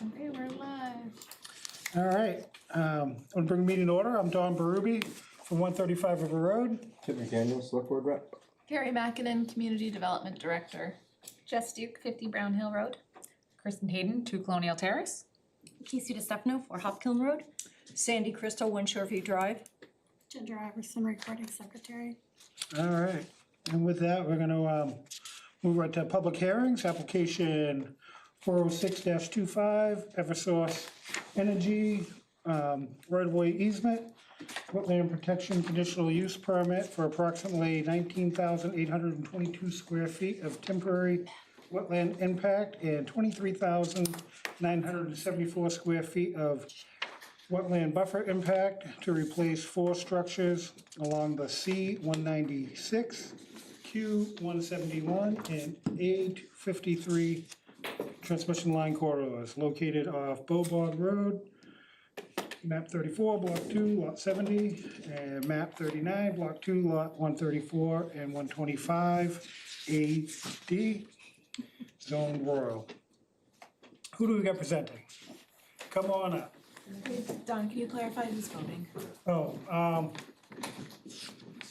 Okay, we're live. All right, I'm gonna bring the meeting to order. I'm Don Berube from 135 River Road. Tim McDaniel, Select Board Rep. Carrie Mackinnon, Community Development Director. Jess Duke, 50 Brown Hill Road. Kristen Hayden, 2 Colonial Terrace. Casey DeStefano, 4 Hopkiln Road. Sandy Crystal, One Shoreview Drive. Ginger Iverson, Recording Secretary. All right, and with that, we're gonna move right to public hearings. Application 406-25, Eversource Energy, right-of-way easement, wetland protection conditional use permit for approximately 19,822 square feet of temporary wetland impact and 23,974 square feet of wetland buffer impact to replace 4 structures along the C-196, Q-171, and A-53 transmission line corridors located off Bobog Road, map 34, block 2, lot 70, and map 39, block 2, lot 134 and 125, AD, zone rural. Who do we got presenting? Come on up. Don, can you clarify who's voting? Oh,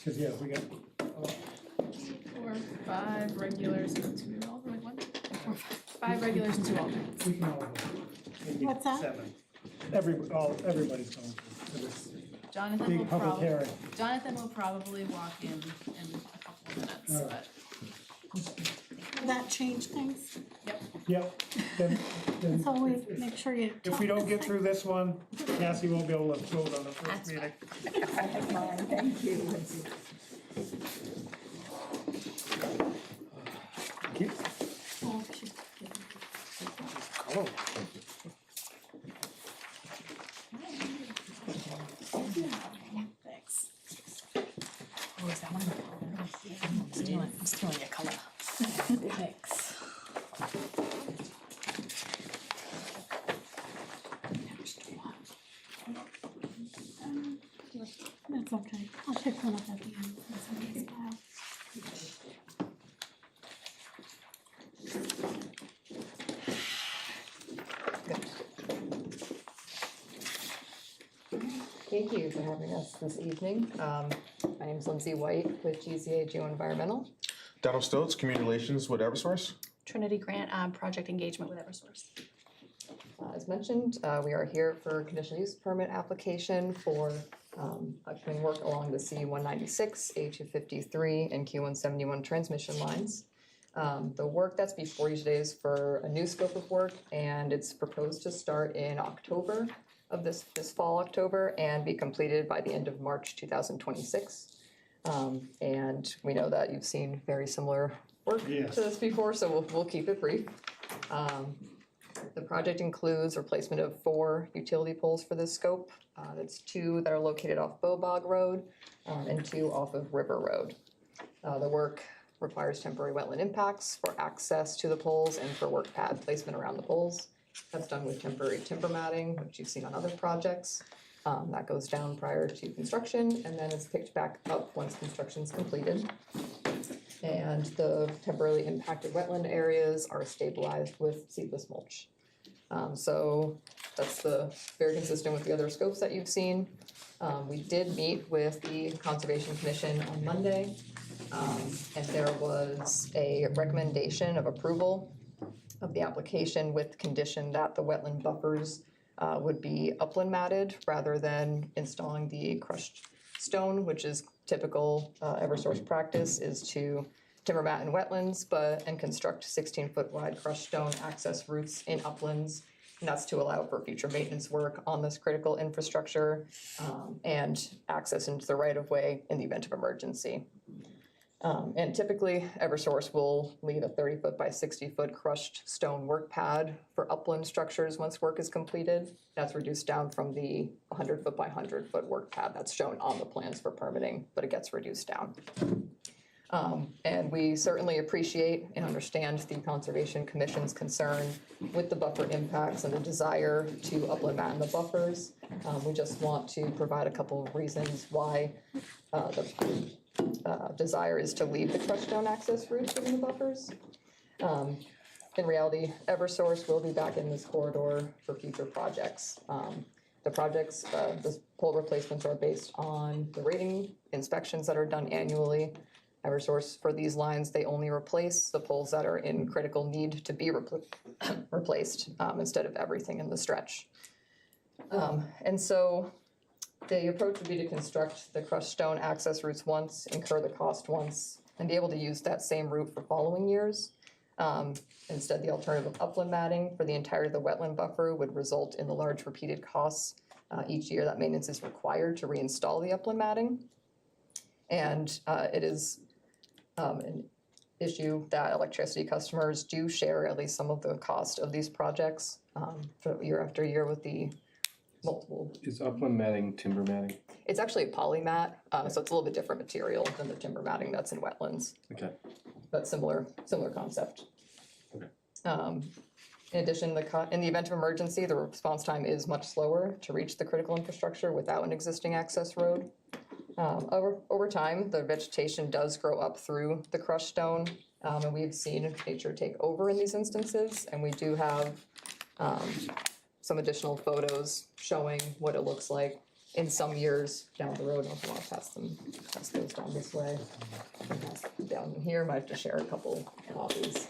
cause yeah, we got, 4, 5 regulars and 2 alternates. 1, 4, 5 regulars and 2 alternates. we can all vote. Maybe What's that? 7. Everybody's going for this Jonathan will big public hearing. probably walk in a couple of minutes, All but Will that change things? Yep, then So we make sure you. if we don't get through this one, Cassie won't be able to vote on the first That's meeting. I have mine, thank you. Oh, she- Oh, thanks. Oh, is that one? I'm stealing your color. Thanks. That's okay. I'll pick one up at the end. That's in this pile. Thank you for having us this evening. My name is Lindsay White with GZA Geoenvironmental. Donald Stoltz, Community Relations with Eversource. Trinity Grant, Project Engagement with Eversource. As mentioned, we are here for a conditional use permit application for upcoming work along the C-196, A-253, and Q-171 transmission lines. The work that's before you today is for a new scope of work, and it's proposed to start in October of this fall, October, and be completed by the end of March 2026. And we know that you've seen very similar work Yes. to this before, so we'll keep it brief. The project includes replacement of 4 utility poles for this scope. It's 2 that are located off Bobog Road and 2 off of River Road. The work requires temporary wetland impacts for access to the poles and for work pad placement around the poles. That's done with temporary timber matting, which you've seen on other projects. That goes down prior to construction and then it's picked back up once construction's completed. And the temporarily impacted wetland areas are stabilized with seedless mulch. So that's very consistent with the other scopes that you've seen. We did meet with the Conservation Commission on Monday, and there was a recommendation of approval of the application with condition that the wetland buffers would be upland matted rather than installing the crushed stone, which is typical Eversource practice, is to timber mat in wetlands and construct 16-foot wide crushed stone access routes in uplands. And that's to allow for future maintenance work on this critical infrastructure and access into the right-of-way in the event of emergency. And typically, Eversource will leave a 30-foot by 60-foot crushed stone work pad for upland structures once work is completed. That's reduced down from the 100-foot by 100-foot work pad that's shown on the plans for permitting, but it gets reduced down. And we certainly appreciate and understand the Conservation Commission's concern with the buffer impacts and the desire to upland mat in the buffers. We just want to provide a couple of reasons why the desire is to leave the crushed stone access routes within the buffers. in reality, Eversource will be back in this corridor for future projects. The projects, the pole replacements are based on the rating inspections that are done annually. Eversource, for these lines, they only replace the poles that are in critical need to be replaced, instead of everything in the stretch. And so the approach would be to construct the crushed stone access routes once, incur the cost once, and be able to use that same route for following years. Instead, the alternative of upland matting for the entirety of the wetland buffer would result in the large repeated costs each year that maintenance is required to reinstall the upland matting. And it is an issue that electricity customers do share at least some of the cost of these projects for year after year with the multiple. Is upland matting timber matting? It's actually a polymat, so it's a little bit different material than the timber matting that's in wetlands, Okay. but similar concept. Okay. In addition, in the event of emergency, the response time is much slower to reach the critical infrastructure without an existing access road. Over time, the vegetation does grow up through the crushed stone, and we've seen nature take over in these instances, and we do have some additional photos showing what it looks like in some years down the road. I don't want to pass those down this way. Pass them down here, might have to share a couple copies.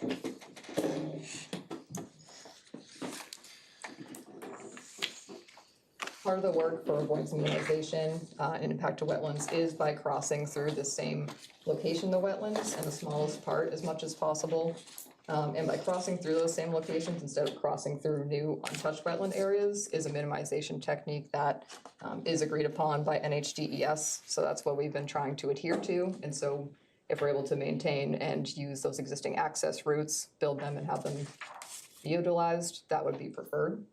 Part of the work for avoidance minimization and impact to wetlands is by crossing through the same location, the wetlands, and the smallest part as much as possible. And by crossing through those same locations instead of crossing through new untouched wetland areas is a minimization technique that is agreed upon by NHDES. So that's what we've been trying to adhere to. And so if we're able to maintain and use those existing access routes, build them and have them be utilized, that would be preferred.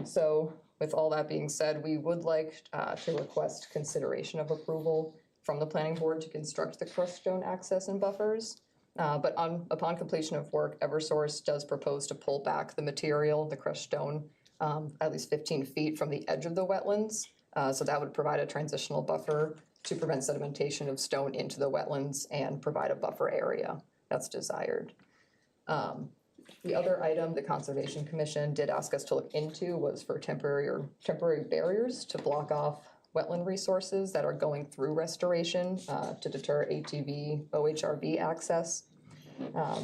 So with all that being said, we would like to request consideration of approval from the planning board to construct the crushed stone access and buffers. But upon completion of work, Eversource does propose to pull back the material, the crushed stone, at least 15 feet from the edge of the wetlands. So that would provide a transitional buffer to prevent sedimentation of stone into the wetlands and provide a buffer area that's desired. The other item the Conservation Commission did ask us to look into was for temporary barriers to block off wetland resources that are going through restoration to deter ATV, OHRV access.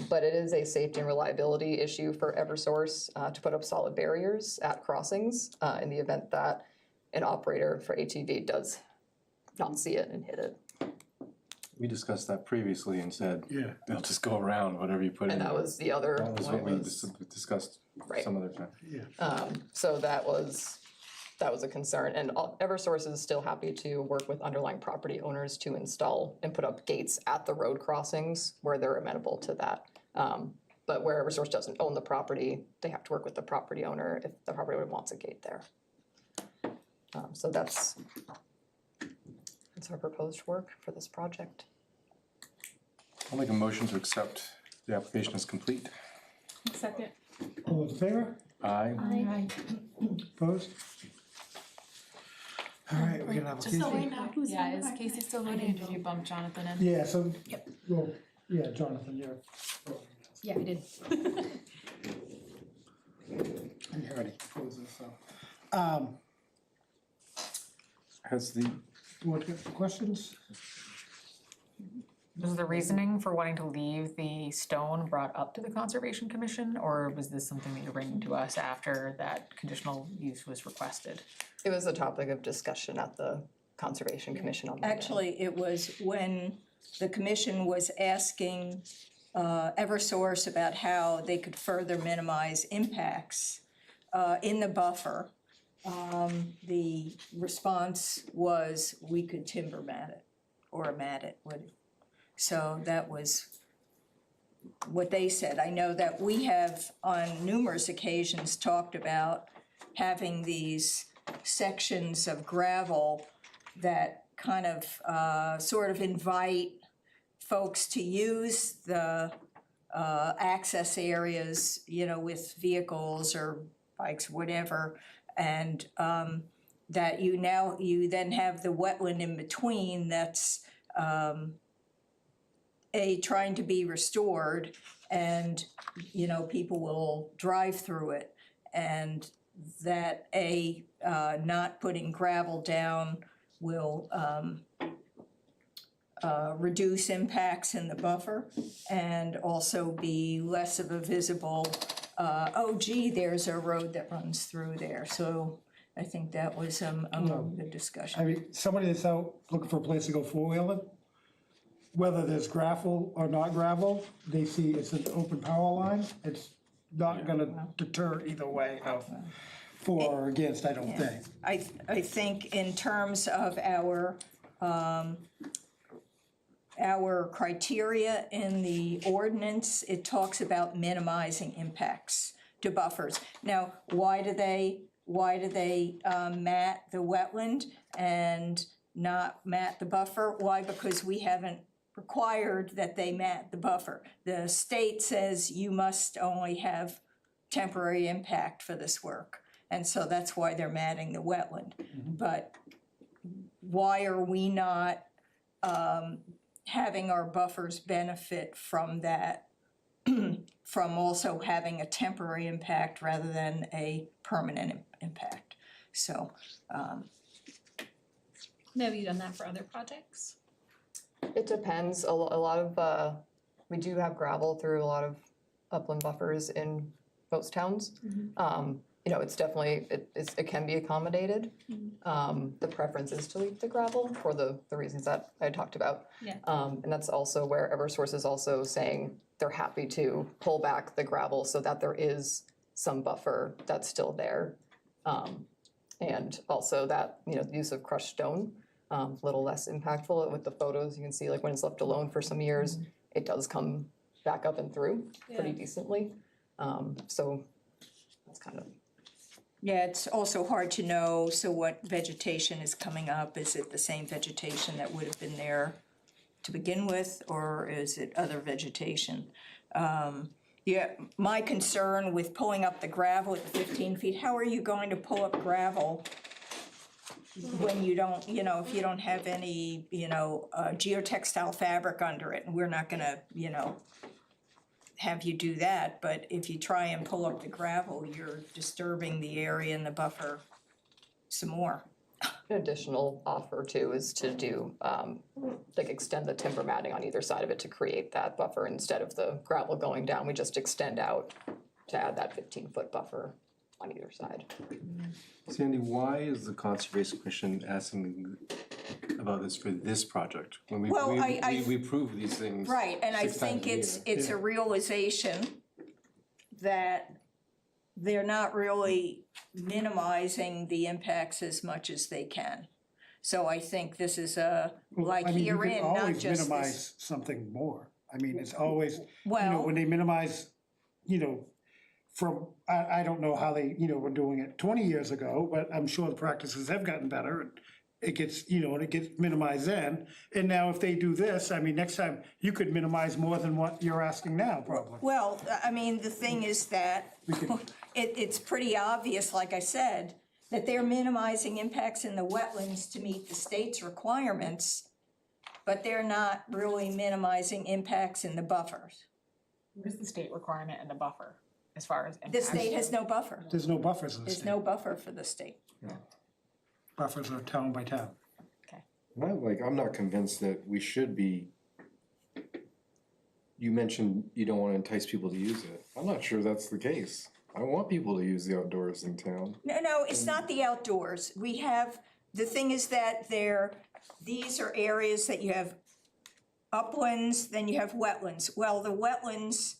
But it is a safety and reliability issue for Eversource to put up solid barriers at crossings in the event that an operator for ATV does not see it and hit it. We discussed that previously and said, Yeah. they'll just go around whatever you put in. And that was the other That was one what we was- discussed Right. some other time. So that was a concern, and Eversource is still happy to work with underlying property owners to install and put up gates at the road crossings where they're amenable to that. But where Eversource doesn't own the property, they have to work with the property owner if the property owner wants a gate there. So that's our proposed work for this project. I'll make a motion to accept the application as complete. Second. All those in favor? Aye. Opposed? All right, we're gonna have a Just so Casey. we know, Who's yeah, in is the Casey still voting? Did you bump Jonathan in? Yeah, so, well, yeah, Jonathan, you're. Yeah, we did. I'm already proposing, so. Has the, You want to get some questions? Was the reasoning for wanting to leave the stone brought up to the Conservation Commission, or was this something that you're bringing to us after that conditional use was requested? It was a topic of discussion at the Conservation Commission on Monday. Actually, it was when the commission was asking Eversource about how they could further minimize impacts in the buffer. The response was we could timber mat it or mat it. So that was what they said. I know that we have on numerous occasions talked about having these sections of gravel that kind of sort of invite folks to use the access areas, you know, with vehicles or bikes, whatever, and that you then have the wetland in between that's trying to be restored, and, you know, people will drive through it. And that not putting gravel down will reduce impacts in the buffer and also be less of a visible, oh gee, there's a road that runs through there. So I think that was among the discussion. I mean, somebody that's out looking for a place to go four-wheeling, whether there's gravel or not gravel, they see it's an open power line, it's not gonna deter either way of for or against, I don't think. I think in terms of our criteria in the ordinance, it talks about minimizing impacts to buffers. Now, why do they mat the wetland and not mat the buffer? Why? Because we haven't required that they mat the buffer. The state says you must only have temporary impact for this work. And so that's why they're matting the wetland. But why are we not having our buffers benefit from that, from also having a temporary impact rather than a permanent impact? So, Have you done that for other projects? It depends, a lot of, we do have gravel through a lot of upland buffers in most towns. You know, it's definitely, it can be accommodated. The preference is to leave the gravel for the reasons that I talked about. Yeah. And that's also where Eversource is also saying they're happy to pull back the gravel so that there is some buffer that's still there. And also that, you know, the use of crushed stone, a little less impactful. With the photos, you can see like when it's left alone for some years, it does come back up and through pretty decently. So that's kind of. yeah, it's also hard to know, so what vegetation is coming up? Is it the same vegetation that would have been there to begin with, or is it other vegetation? Yeah, my concern with pulling up the gravel at the 15 feet, how are you going to pull up gravel when you don't, you know, if you don't have any, you know, geotextile fabric under it, and we're not gonna, you know, have you do that, but if you try and pull up the gravel, you're disturbing the area in the buffer some more. An additional offer too is to do, like extend the timber matting on either side of it to create that buffer instead of the gravel going down. We just extend out to add that 15-foot buffer on either side. Sandy, why is the Conservation Commission asking about this for this project? When Well, we approve these things. Right, and I 6 times think a it's year. a realization that they're not really minimizing the impacts as much as they can. So I think this is like I mean, you can herein, not always just minimize this. something more. I mean, it's always, you know, Well, when they minimize, you know, from, I don't know how they, you know, were doing it 20 years ago, but I'm sure the practices have gotten better and it gets, you know, and it gets minimized then. And now if they do this, I mean, next time you could minimize more than what you're asking now, probably. well, I mean, the thing is that it's pretty obvious, like I said, that they're minimizing impacts in the wetlands to meet the state's requirements, but they're not really minimizing impacts in the buffers. What is the state requirement in the buffer as far as The impacts? state has no buffer. There's no buffers in the There's state. no buffer for the state. Buffers are town by town. I'm not convinced that we should be. You mentioned you don't wanna entice people to use it. I'm not sure that's the case. I want people to use the outdoors in town. No, it's not the outdoors. We have, the thing is that these are areas that you have uplands, then you have wetlands. Well, the wetlands,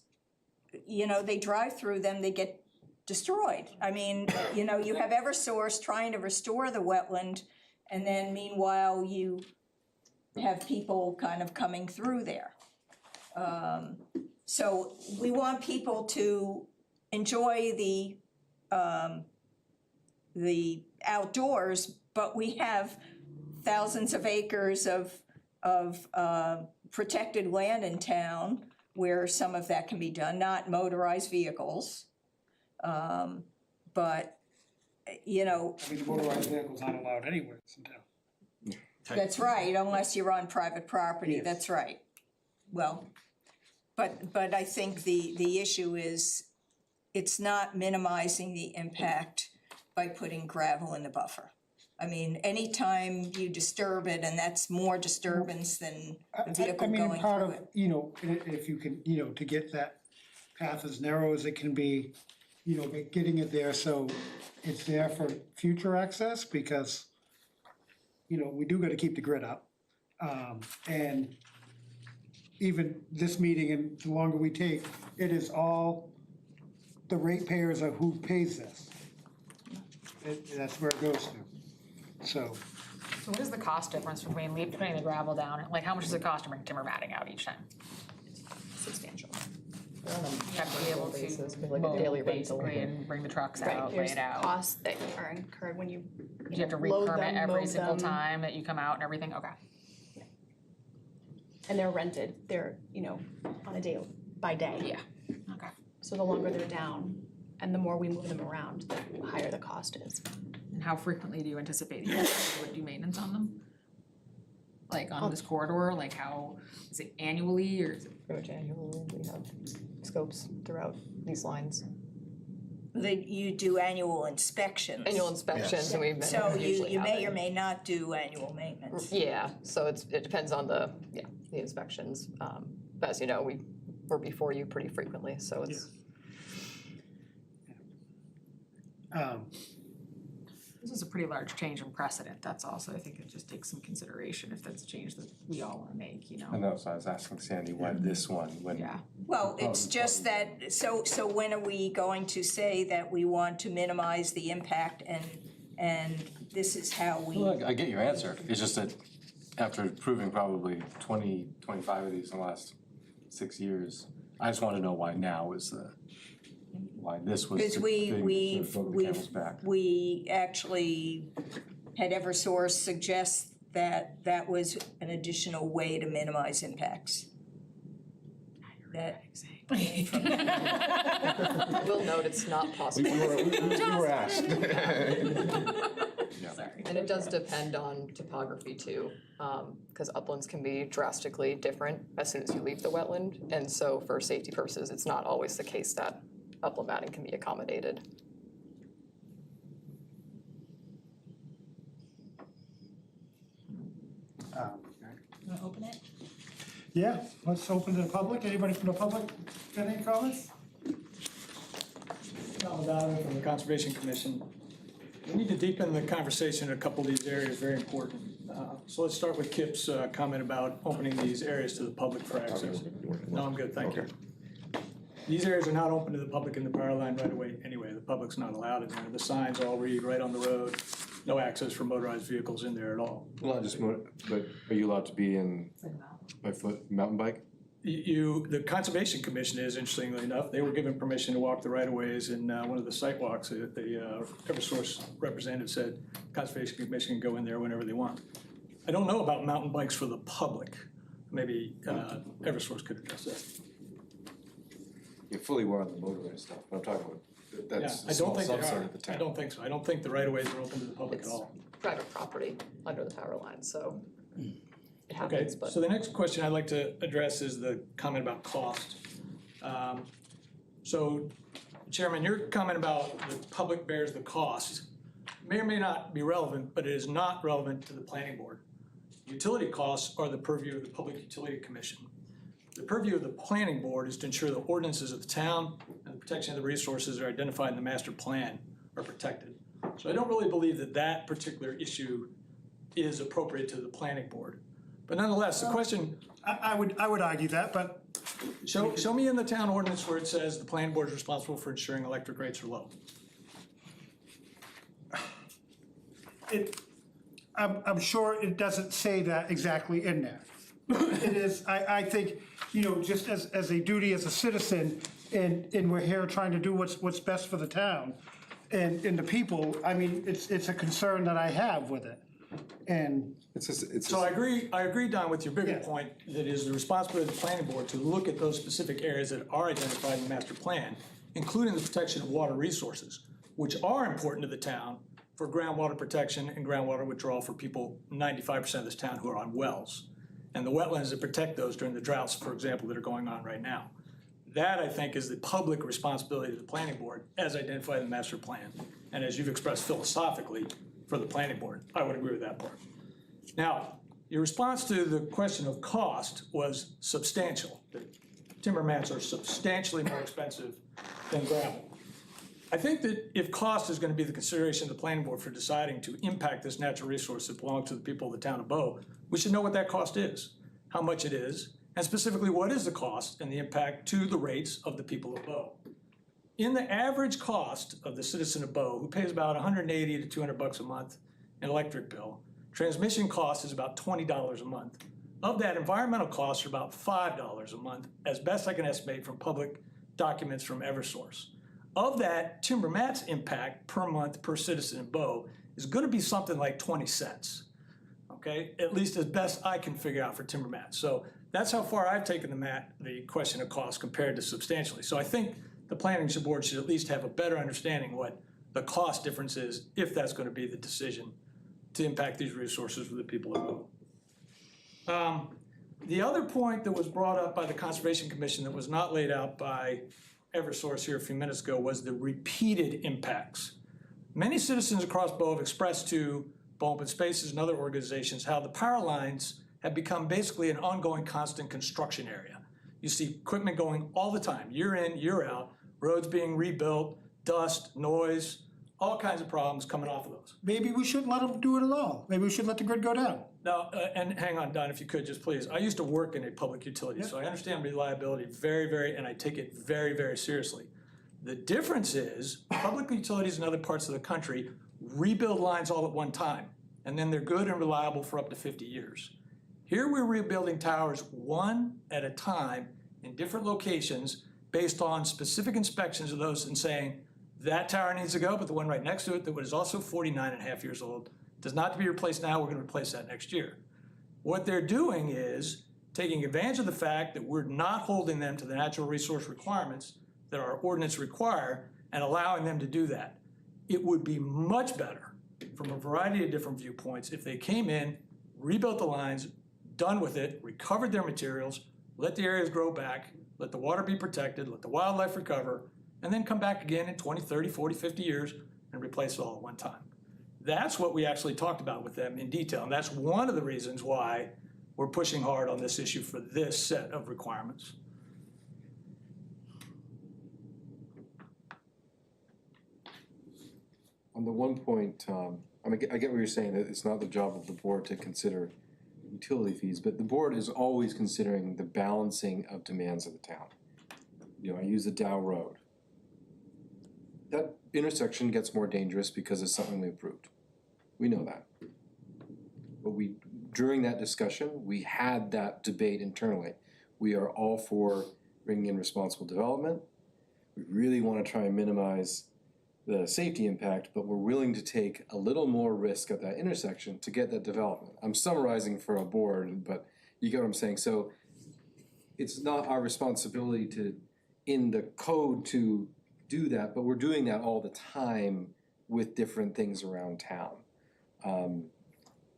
you know, they drive through them, they get destroyed. I mean, you know, you have Eversource trying to restore the wetland, and then meanwhile you have people kind of coming through there. So we want people to enjoy the outdoors, but we have thousands of acres of protected land in town where some of that can be done, not motorized vehicles. But, you know, I mean, motorized vehicles aren't allowed anywhere in town. that's right, unless you're on private property, Yes. that's right. Well, But I think the issue is, it's not minimizing the impact by putting gravel in the buffer. I mean, anytime you disturb it, and that's more disturbance than a vehicle I mean, going part through of, it. if you can, to get that path as narrow as it can be, but getting it there so it's there for future access, because, we do gotta keep the grid up. And even this meeting, and the longer we take, it is all, the ratepayers are who pays this. That's where it goes to, so. So what is the cost difference between putting the gravel down, and like how much does it cost to bring timber matting out each time? Substantial. You have to be able Basis, to like a mow daily rental. basically and bring the trucks Right, out, lay there's it out. costs that are incurred when you You have to load re-permit them, every mow single them. time that you come out and everything, okay. And they're rented, they're, on a day by day. Yeah, okay. So the longer they're down and the more we move them around, the higher the cost is. And how frequently do you anticipate you would do maintenance on them? Like on this corridor, like how, is it annually or is it? Pretty much annually, we have scopes throughout these lines. You do annual inspections. Annual inspections, and we've been So usually you may or having- may not do annual maintenance. Yeah, so it depends on the inspections. But as you know, we're before you pretty frequently, so it's. This is a pretty large change in precedent, that's also, I think it just takes some consideration if that's a change that we all wanna make, I know, so I was asking Sandy why this one, when. Yeah. Well, it's just that, so when are we going to say that we want to minimize the impact and this is how we? Well, I get your answer, it's just that after proving probably 20, 25 of these in the last 6 years, I just wanna know why now is why this was Because the thing that broke the camel's back. we actually had Eversource suggest that that was an additional way to minimize impacts. That, We'll note it's not We possible. were asked. And it does depend on topography too, because uplands can be drastically different as soon as you leave the wetland. And so for safety purposes, it's not always the case that upland matting can be accommodated. Wanna open it? Yeah, let's open to the public. Anybody from the public got any comments? Tom Donovan from the Conservation Commission. We need to deepen the conversation in a couple of these areas, very important. So let's start with Kip's comment about opening these areas to the public for access. No, I'm good, thank you. These areas are not open to the public in the power line right away anyway. The public's not allowed in there. The signs all read right on the road, no access for motorized vehicles in there at all. Well, not just but are you allowed to be in by foot mountain bike? The Conservation Commission is, interestingly enough, they were given permission to walk the right-of-ways in one of the site walks. The Eversource representative said Conservation Commission can go in there whenever they want. I don't know about mountain bikes for the public. Maybe Eversource could address that. You're fully aware of the motorized stuff, but I'm talking about, Yeah, that's I a small don't think they subset are. of the town. I don't think so. I don't think the right-of-ways are open to the public at all. Private property under the power line, so it Okay, happens, but. so the next question I'd like to address is the comment about cost. So Chairman, your comment about the public bears the cost may or may not be relevant, but it is not relevant to the planning board. Utility costs are the purview of the Public Utility Commission. The purview of the planning board is to ensure the ordinances of the town and the protection of the resources that are identified in the master plan are protected. So I don't really believe that that particular issue is appropriate to the planning board. But nonetheless, the question, I would argue that, but show me in the town ordinance where it says the planning board is responsible for ensuring electric rates are low. I'm sure it doesn't say that exactly in there. It is, I think, just as a duty as a citizen, and we're here trying to do what's best for the town and the people, I mean, it's a concern that I have with it. And So I agree, Don, with your bigger Yeah. point, that it is the responsibility of the planning board to look at those specific areas that are identified in the master plan, including the protection of water resources, which are important to the town for groundwater protection and groundwater withdrawal for people, 95% of this town who are on wells. and the wetlands that protect those during the droughts, for example, that are going on right now. That, I think, is the public responsibility of the planning board, as identified in the master plan, and as you've expressed philosophically for the planning board. I would agree with that part. Now, your response to the question of cost was substantial. The timber mats are substantially more expensive than gravel. I think that if cost is gonna be the consideration of the planning board for deciding to impact this natural resource that belongs to the people of the town of Bow, we should know what that cost is, how much it is, and specifically what is the cost and the impact to the rates of the people of Bow. In the average cost of the citizen of Bow, who pays about $180 to $200 a month in electric bill, transmission cost is about $20 a month. Of that, environmental costs are about $5 a month, as best I can estimate from public documents from Eversource. Of that, timber mats impact per month per citizen in Bow is gonna be something like 20 cents. Okay, at least as best I can figure out for timber mats. So that's how far I've taken the question of cost compared to substantially. So I think the planning board should at least have a better understanding what the cost difference is, if that's gonna be the decision to impact these resources for the people of Bow. The other point that was brought up by the Conservation Commission that was not laid out by Eversource here a few minutes ago was the repeated impacts. Many citizens across Bow have expressed to Bow Open Spaces and other organizations how the power lines have become basically an ongoing constant construction area. You see equipment going all the time, year in, year out, roads being rebuilt, dust, noise, all kinds of problems coming off of those. Maybe we shouldn't let them do it at all. Maybe we should let the grid go down. Now, and hang on, Don, if you could, just please. I used to work in a public utility, so I understand reliability very, and I take it very seriously. The difference is, public utilities in other parts of the country rebuild lines all at one time, and then they're good and reliable for up to 50 years. Here we're rebuilding towers one at a time in different locations based on specific inspections of those and saying, that tower needs to go, but the one right next to it that was also 49 and a half years old does not to be replaced now, we're gonna replace that next year. What they're doing is taking advantage of the fact that we're not holding them to the natural resource requirements that our ordinance require and allowing them to do that. It would be much better from a variety of different viewpoints if they came in, rebuilt the lines, done with it, recovered their materials, let the areas grow back, let the water be protected, let the wildlife recover, and then come back again in 20, 30, 40, 50 years and replace it all at one time. That's what we actually talked about with them in detail, and that's one of the reasons why we're pushing hard on this issue for this set of requirements. On the one point, I mean, I get what you're saying, that it's not the job of the board to consider utility fees, but the board is always considering the balancing of demands of the town. You know, I use the Dow Road. That intersection gets more dangerous because it's something we approved. We know that. But during that discussion, we had that debate internally. We are all for bringing in responsible development. We really want to try and minimize the safety impact, but we're willing to take a little more risk at that intersection to get that development. I'm summarizing for a board, but you get what I'm saying. So it's not our responsibility to, in the code, to do that, but we're doing that all the time with different things around town.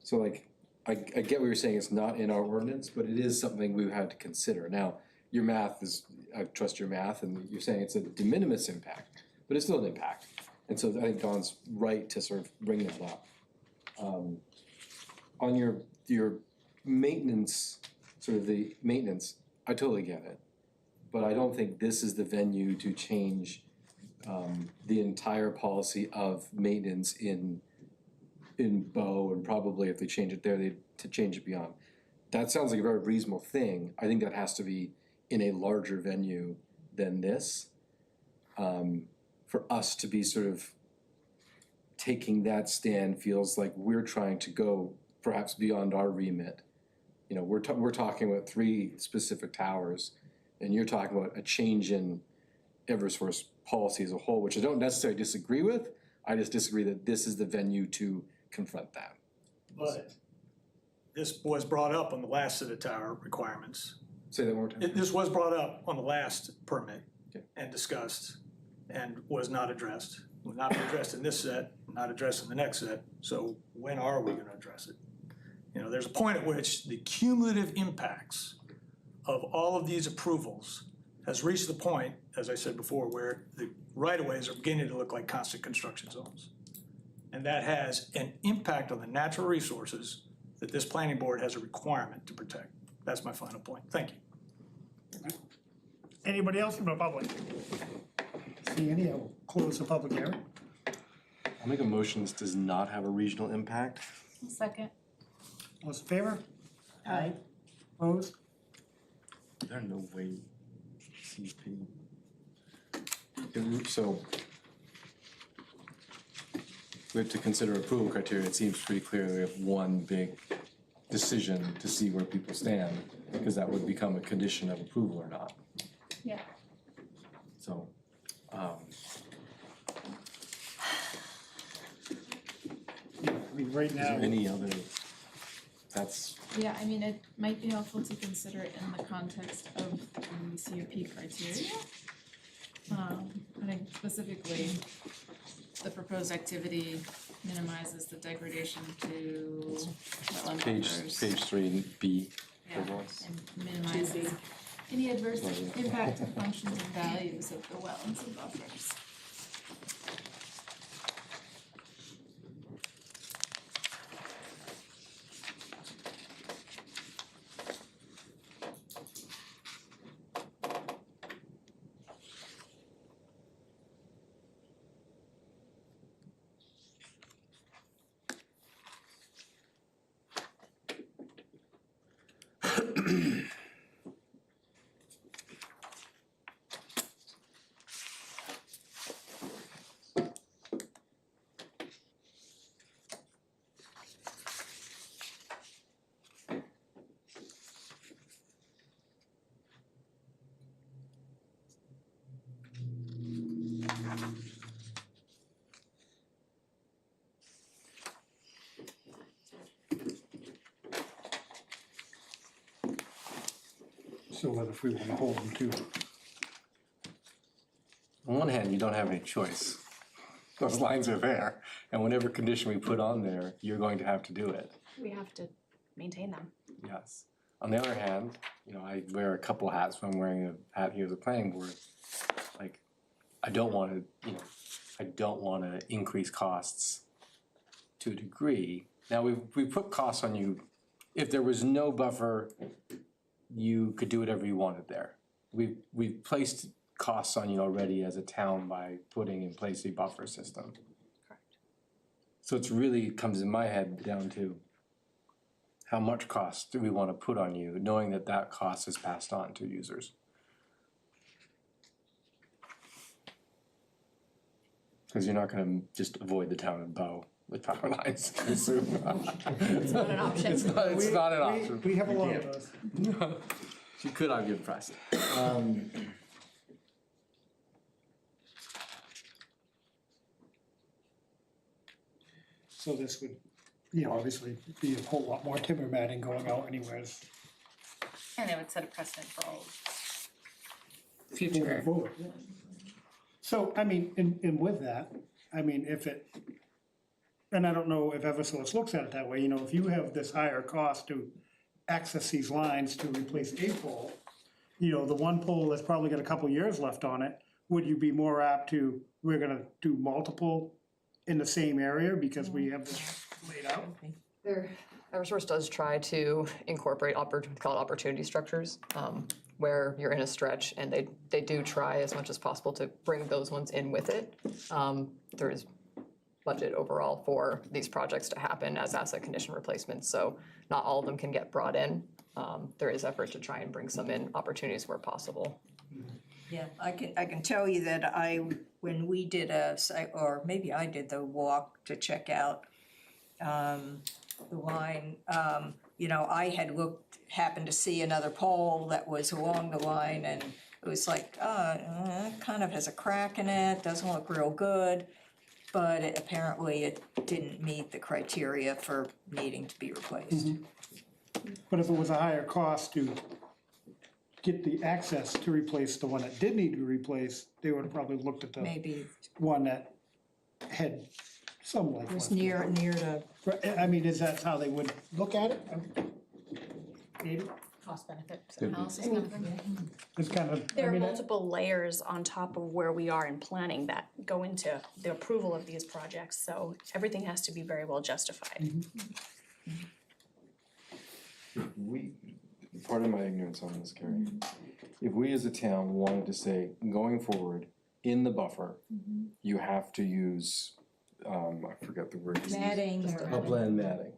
So like, I get what you're saying, it's not in our ordinance, but it is something we've had to consider. Now, your math is, I trust your math, and you're saying it's a de minimis impact, but it's still an impact. And so I think Don's right to sort of bring that up. On your maintenance, sort of the maintenance, I totally get it. But I don't think this is the venue to change the entire policy of maintenance in Bow, and probably if they change it there, to change it beyond. That sounds like a very reasonable thing. I think that has to be in a larger venue than this. For us to be sort of taking that stand feels like we're trying to go perhaps beyond our remit. You know, we're talking about 3 specific towers, and you're talking about a change in Eversource policy as a whole, which I don't necessarily disagree with. I just disagree that this is the venue to confront that. But this was brought up on the last set of tower requirements. Say that one more time. This was brought up on the last permit and discussed and was not addressed. Will not be addressed in this set, not addressed in the next set. So when are we gonna address it? You there's a point at which the cumulative impacts of all of these approvals has reached the point, as I said before, where the right-of-ways are beginning to look like constant construction zones. And that has an impact on the natural resources that this planning board has a requirement to protect. That's my final point. Thank you. Anybody else from the public? See any, I'll close the public hearing. I'll make a motion this does not have a regional impact. Second. All those in favor? Aye. Opposed? There's no way CP. So we have to consider approval criteria. It seems pretty clear we have one big decision to see where people stand, because that would become a condition of approval or not. Yeah. So, Yeah, I mean, right is now, there any other, that's, Yeah, I mean, it might be helpful to consider it in the context of the CUP criteria. I think specifically, the proposed activity minimizes the degradation to wetland buffers. Page 3B. Yeah, and minimizes any adverse impact to functions and values of the wetlands and buffers. so what if we want to hold them to? On one hand, you don't have any choice. Those lines are there, and whatever condition we put on there, you're going to have to do it. We have to maintain them. Yes. On the other hand, I wear a couple hats when I'm wearing a hat here as a planning board. Like, I don't want to increase costs to a degree. Now, we've put costs on you. If there was no buffer, you could do whatever you wanted there. We've placed costs on you already as a town by putting in place a buffer system. Correct. So it's really comes in my head down to how much cost do we want to put on you, knowing that that cost is passed on to users? Because you're not going to just avoid the town of Bow with power lines. It's not an option. It's not an option. We have a lot of those. You could argue impressed. So this would, obviously be a whole lot more timber matting going out anyways. And it would set a precedent for all Moving future. forward. So, I mean, and with that, I mean, if it, and I don't know if Eversource looks at it that way, if you have this higher cost to access these lines to replace a pole, the one pole that's probably got a couple years left on it, would you be more apt to, we're gonna do multiple in the same area because we have this laid out? Eversource does try to incorporate called opportunity structures, where you're in a stretch, and they do try as much as possible to bring those ones in with it. There is budget overall for these projects to happen as asset condition replacements, so not all of them can get brought in. There is effort to try and bring some in opportunities where possible. Yeah, I can tell you that when we did or maybe I did the walk to check out the line, I had happened to see another pole that was along the line, and it was like, it kind of has a crack in it, doesn't look real good, but apparently it didn't meet the criteria for needing to be replaced. But if it was a higher cost to get the access to replace the one that did need to be replaced, they would have probably looked at the Maybe, one that had Some like. was Westport. near to, Right, I mean, is that how they would look at it? Maybe, Cost benefit Could be. analysis kind of thing. it's kind of, I There are mean, multiple layers on top of where we are in planning that go into the approval of these projects, so everything has to be very well justified. We, part of my ignorance on this, Carrie, if we as a town wanted to say, going forward, in the buffer, you have to use, I forget the word. matting or. Upland matting.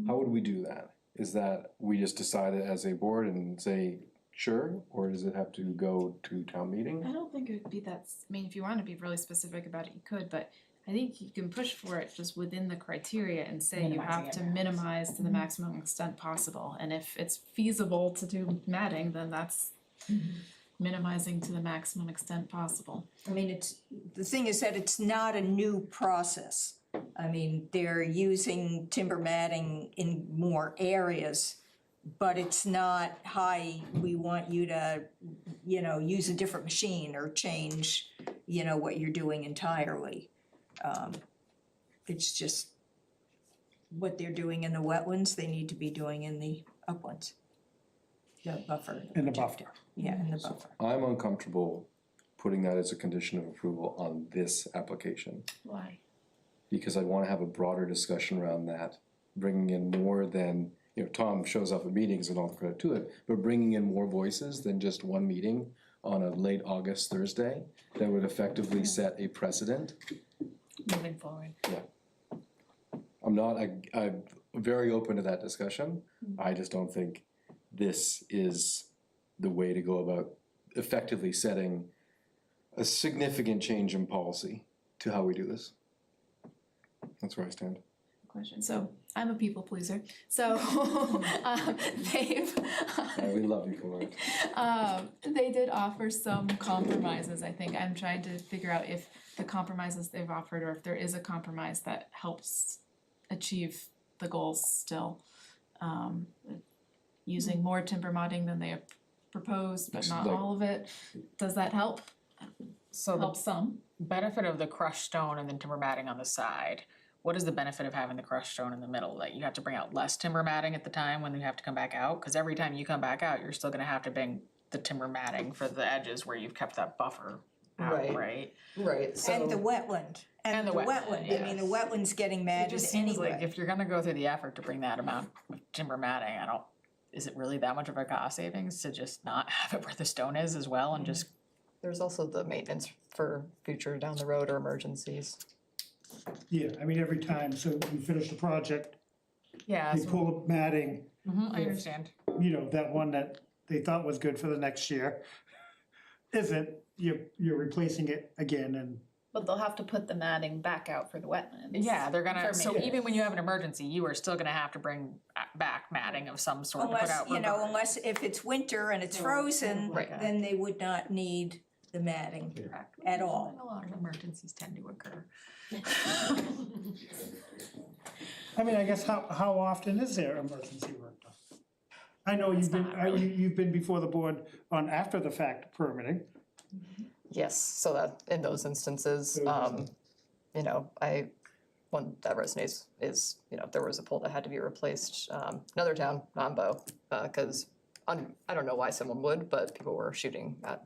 How would we do that? Is that we just decide it as a board and say, sure, or does it have to go to town meeting? I don't think it would be that, I mean, if you wanna be really specific about it, you could, but I think you can push for it just within the criteria and say you have to minimize to the maximum extent possible. And if it's feasible to do matting, then that's minimizing to the maximum extent possible. I mean, the thing is that it's not a new process. I mean, they're using timber matting in more areas, but it's not, hi, we want you to, use a different machine or change, what you're doing entirely. It's just what they're doing in the wetlands, they need to be doing in the uplands. The buffer. in the buffer. Yeah, in the buffer. I'm uncomfortable putting that as a condition of approval on this application. Why? Because I wanna have a broader discussion around that, bringing in more than, Tom shows up at meetings and all the credit to it, but bringing in more voices than just one meeting on a late August Thursday that would effectively set a precedent. Moving forward. I'm very open to that discussion. I just don't think this is the way to go about effectively setting a significant change in policy to how we do this. That's where I stand. Question, so I'm a people pleaser, so they've We love you for it. they did offer some compromises, I think. I'm trying to figure out if the compromises they've offered or if there is a compromise that helps achieve the goals still. Using more timber modding than they have proposed, but not Like- all of it. Does that help? So the Help some. benefit of the crushed stone and then timber matting on the side, what is the benefit of having the crushed stone in the middle? That you have to bring out less timber matting at the time when you have to come back out? Cause every time you come back out, you're still gonna have to bring the timber matting for the edges where you've kept that buffer out, Right. right? Right, so. And the wetland, And the wetland, I mean, the wetland's getting It matted just seems like anyway. if you're gonna go through the effort to bring that amount of timber matting, is it really that much of a cost savings to just not have it where the stone is as well and just? There's also the maintenance for future down the road or emergencies. Yeah, I mean, every time, so we finish the project, Yeah, they pull up matting, I understand. that one that they thought was good for the next year isn't, you're replacing it again and. But they'll have to put the matting back out for the wetlands. Yeah, they're gonna, For so maintenance. even when you have an emergency, you are still gonna have to bring back matting of some sort to put Unless, out rubber. unless if it's winter and it's frozen, Right. then they would not need the matting at all. A lot of emergencies tend to occur. I mean, I guess how often is there emergency work done? I know you've been before the board on after the fact permitting. Yes, so that, in those instances, one that resonates is, if there was a pole that had to be replaced, another town, non-Bow, cause I don't know why someone would, but people were shooting at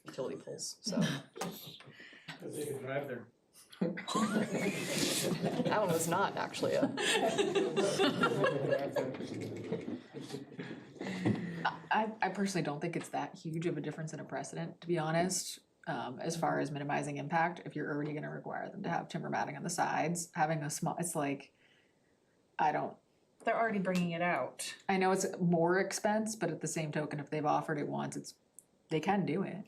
utility poles, so. Cause they can drive there. That one was not actually I personally don't think it's that huge of a difference in a precedent, to be honest. As far as minimizing impact, if you're already gonna require them to have timber matting on the sides, having a small, it's like, They're already bringing it out. I know it's more expense, but at the same token, if they've offered it once, they can do it.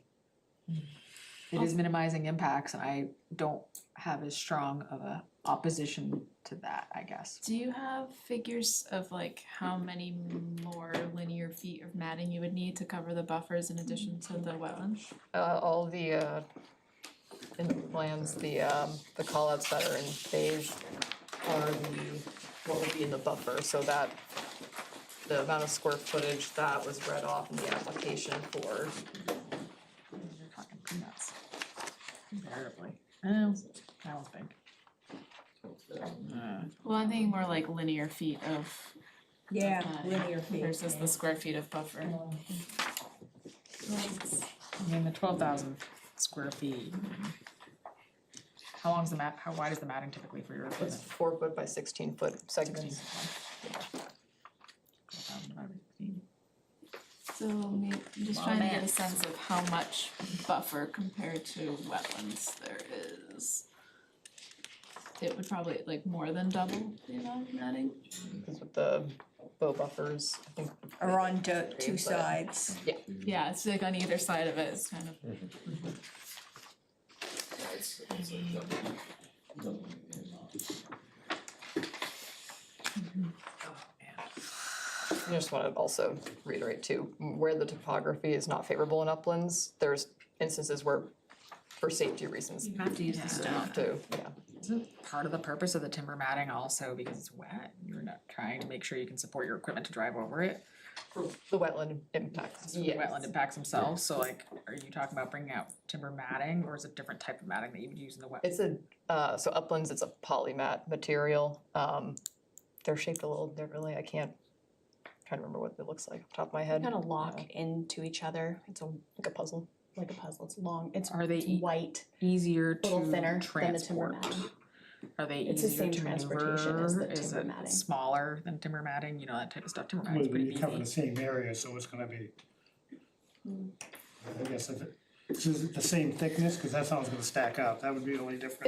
It is minimizing impacts, and I don't have as strong of a opposition to that, I guess. Do you have figures of like how many more linear feet of matting you would need to cover the buffers in addition to the wetlands? all the, in the plans, the callouts that are in beige are what would be in the buffer, so that the amount of square footage that was read off in the application for. You're talking peanuts comparatively. I don't think. Well, I'm thinking more like linear feet of Yeah, matting linear feet. versus the square feet of buffer. I mean, the 12,000 square feet. How long's the how wide is the matting typically for your It's equipment? 4 foot by 16 foot segments. 12,000 divided by 16. So I'm just Well, trying to get a man. sense of how much buffer compared to wetlands there is. It would probably like more than double the amount of matting. Because with the bow buffers, I think. Are on two But- sides. Yeah, it's like on either side of it, it's kind of. I just want to also reiterate too, where the topography is not favorable in uplands, there's instances where, for safety reasons, You have to use the you stone. have to, yeah. Isn't part of the purpose of the timber matting also because it's wet? You're not trying to make sure you can support your equipment to drive over it? The wetland impacts, The yes. wetland impacts themselves, so like, are you talking about bringing out timber matting or is it a different type of matting that you would use in the wet? It's so uplands, it's a polymat material. They're shaped a little differently. I can't, trying to remember what it looks like off the top of my head. Kind of lock into each other. It's a, Like a puzzle. like a puzzle. It's long, it's Are they it's white, Easier a little to thinner than the timber transport? matting. Are they It's the easier same to transportation as maneuver? the Is timber it matting. smaller than timber matting? You know, that type of stuff. Timber Well, matting's pretty you cover the beefy. same area, so it's gonna be. I guess if is it the same thickness, cause that's how it's gonna stack up, that would be the only difference.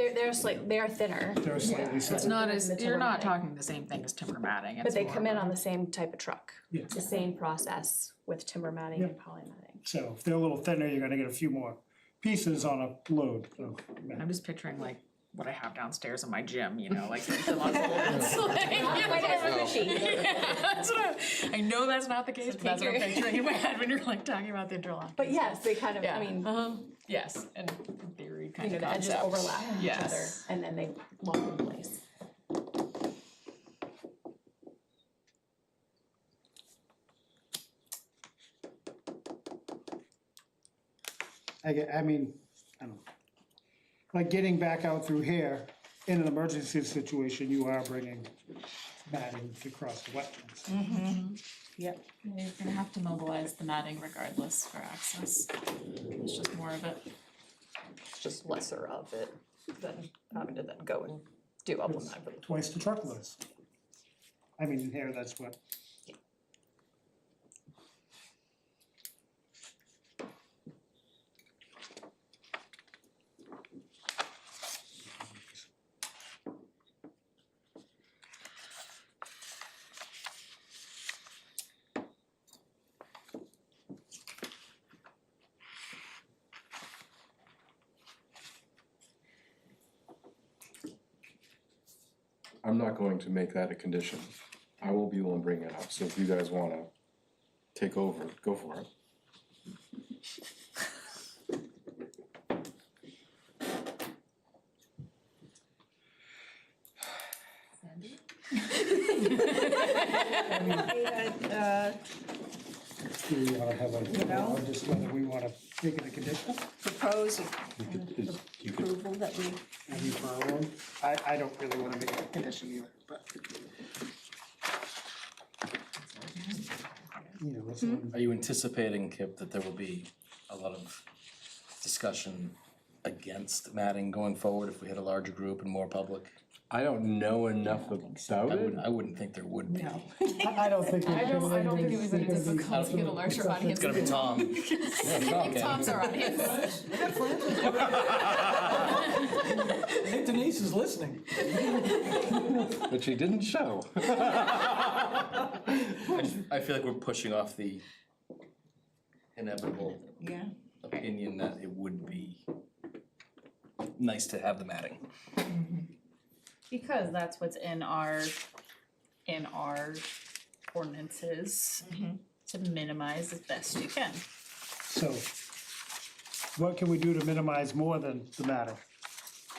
They are thinner. They're slightly It's thinner. not as, The you're timber not matting. talking the same thing as timber matting. But It's they more come in of a- on the same type of truck. Yeah. It's the same process with timber matting and poly matting. So if they're a little thinner, you're gonna get a few more pieces on a load, so. I'm just picturing like what I have downstairs in my gym, you know, like the muscle. It's like, you know, that's what I know that's not the case, but that's what I'm picturing in my head when you're like talking about the interlock. But yes, they kind of, Yeah. I mean, Yes, and in theory, you kind know, of the edges concept. overlap each other Yes. and then they lock in place. I mean, I don't know. Like getting back out through here, in an emergency situation, you are bringing matting to cross the wetlands. Yep. Yeah, you're gonna have to mobilize the matting regardless for access. It's just more of it. It's just lesser of it than having to then go and do upland mat for the Twice the truckloads. I mean, here, that's what. I'm not going to make that a condition. I will be the one bringing it up, so if you guys wanna take over, go for it. Do we wanna have a, know? or just whether we wanna make it a condition? Propose approval that we, Maybe for our own. I don't really wanna make it a condition either, but. You know, it's, Are you anticipating, Kip, that there will be a lot of discussion against matting going forward if we had a larger group and more public? I don't know enough about it. I wouldn't think there would be. I don't think. I don't think it was any difficult to get a larger audience. It's gonna be Tom. I think Tom's our audience. I think Denise is listening. But she didn't show. I feel like we're pushing off the inevitable yeah. opinion that it would be nice to have the matting. Because that's what's in our ordinances to minimize as best you can. So, what can we do to minimize more than the matting?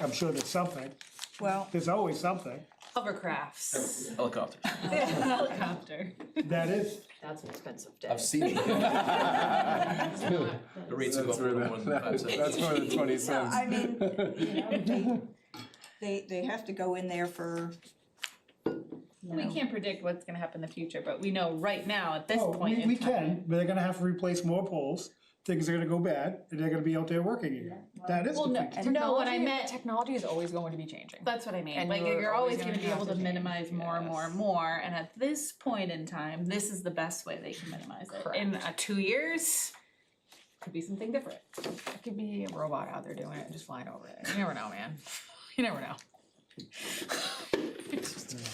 I'm sure there's something, Well, there's always something, Hovercrafts, Helicopters. helicopter. that is, That's an expensive day. I've seen it. The rates go up for more than 5 cents. That's more than 20 no, cents. I mean, you know, they have to go in there for We can't predict what's gonna happen in the future, but we know right now, at this Oh, point in we time. can, but they're gonna have to replace more poles, things are gonna go bad, and they're gonna be out there working again. That is Well, the no, future. no, what I Technology- meant, Technology is always going to be changing. that's what I mean, And like, you're you're always always gonna be gonna able have to to minimize more and more and more, and at this point in time, this is the best way they can minimize it. In 2 years, could be something different. It could be a robot out there doing it and just flying over it. You never know, man. You never know. Is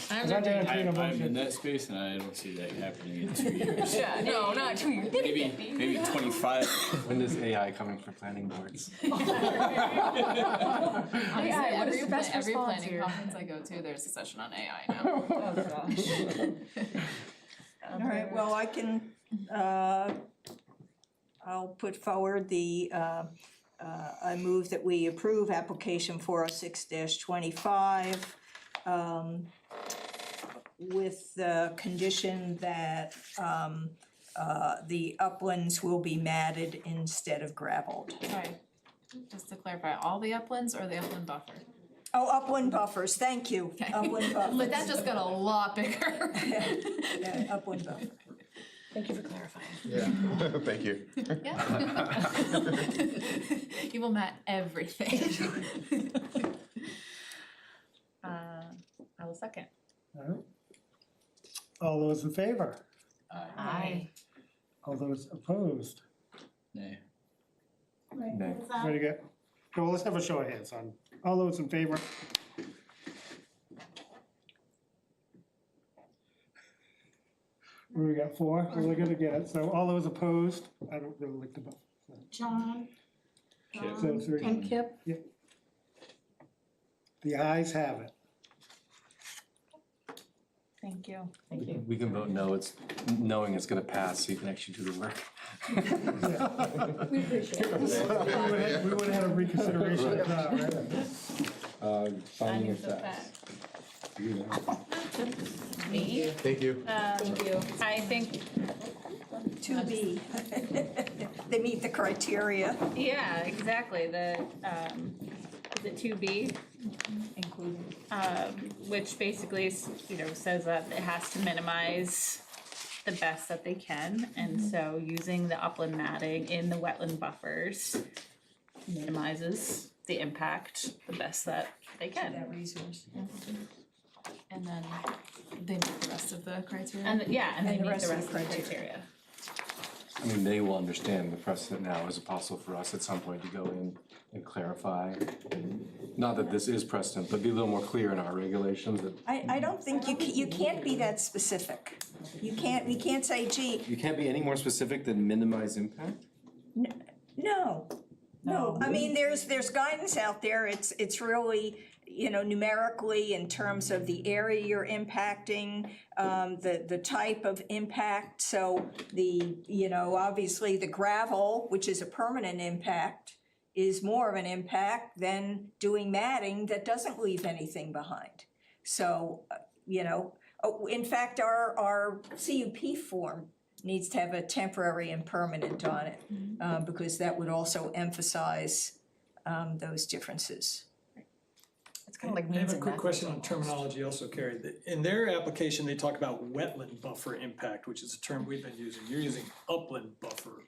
that gonna entertain a I'm in motion? that space and I don't see that happening in 2 years. Yeah, no, not 2 years. Maybe 25. When is AI coming for planning boards? Honestly, AI, what is your best every response planning here? conference I go to, there's a session on AI now. Oh, gosh. All right, well, I can, I'll put forward I move that we approve application 406-25 with the condition that the uplands will be matted instead of gravelled. Sorry, just to clarify, all the uplands or the upland buffer? Oh, upland buffers, thank you, upland buffers. But that just got a lot bigger. Yeah, upland buffer. Thank you for clarifying. Yeah, thank you. Yeah. You will mat everything. I will second. All right. All those in favor? Aye. All those opposed? Nay. Right, Nay. what was that? Ready to get, well, let's have a show of hands on, all those in favor? We got 4, well, we're gonna get it, so all those opposed, I don't really like the vote. John. So 3. And Kip. The ayes have it. Thank you. We can vote no, it's knowing it's gonna pass, so you can actually do the work. We appreciate it. We would've had a reconsideration of that, right? Finding of facts. Me? Thank you. Thank you. I think, 2B. They meet the criteria. yeah, exactly, is it 2B? Including. Which basically, says that it has to minimize the best that they can, and so using the upland matting in the wetland buffers minimizes the impact the best that they can. That resource. And then they meet the rest of the criteria. And, yeah, and they And the meet rest the of rest the of the criteria. criteria. I mean, they will understand the precedent now, is it possible for us at some point to go in and clarify? Not that this is precedent, but be a little more clear in our regulations that I don't think you can't be that specific. You can't say, gee, You can't be any more specific than minimize impact? no. No, I mean, there's guidance out there, it's really, numerically in terms of the area you're impacting, the type of impact, so obviously the gravel, which is a permanent impact, is more of an impact than doing matting that doesn't leave anything behind. So, in fact, our CUP form needs to have a temporary and permanent on it, because that would also emphasize those differences. It's kind of like I have means a and quick methods question on almost. terminology also, Carrie. In their application, they talk about wetland buffer impact, which is a term we've been using. You're using upland buffer,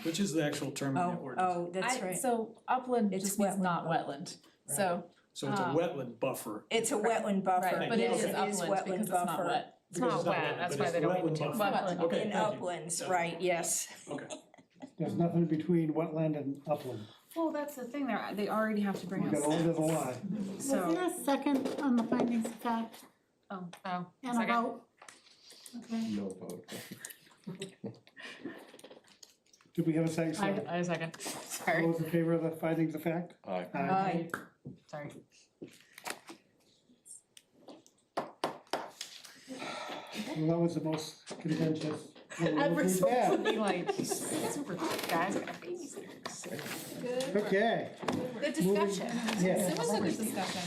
which is the actual term in the ordinance. That's right. So upland It's just means wetland not buffer. wetland, so, So it's a wetland buffer. It's a wetland buffer, right, but it yes, is it is upland because wetland it's not buffer. wet. It's not Because wet, wetland, that's but why it's they don't need wetland to. buffer. Wetland. Okay, In thank you. uplands, right, yes. Okay. There's nothing between wetland and upland. Well, that's the thing, they already have to bring We've us got all, there's a lot. Was there a second on the findings of fact Oh, and a second. vote? Okay. No vote. Did we have a second? So, I second, all sorry, those in favor of the findings of fact? Aye. Aye. sorry. Well, that was the most contentious. one we've Eversource had. would be like, super guys, got babysitters. Okay, Good discussion. yes. It was a good discussion.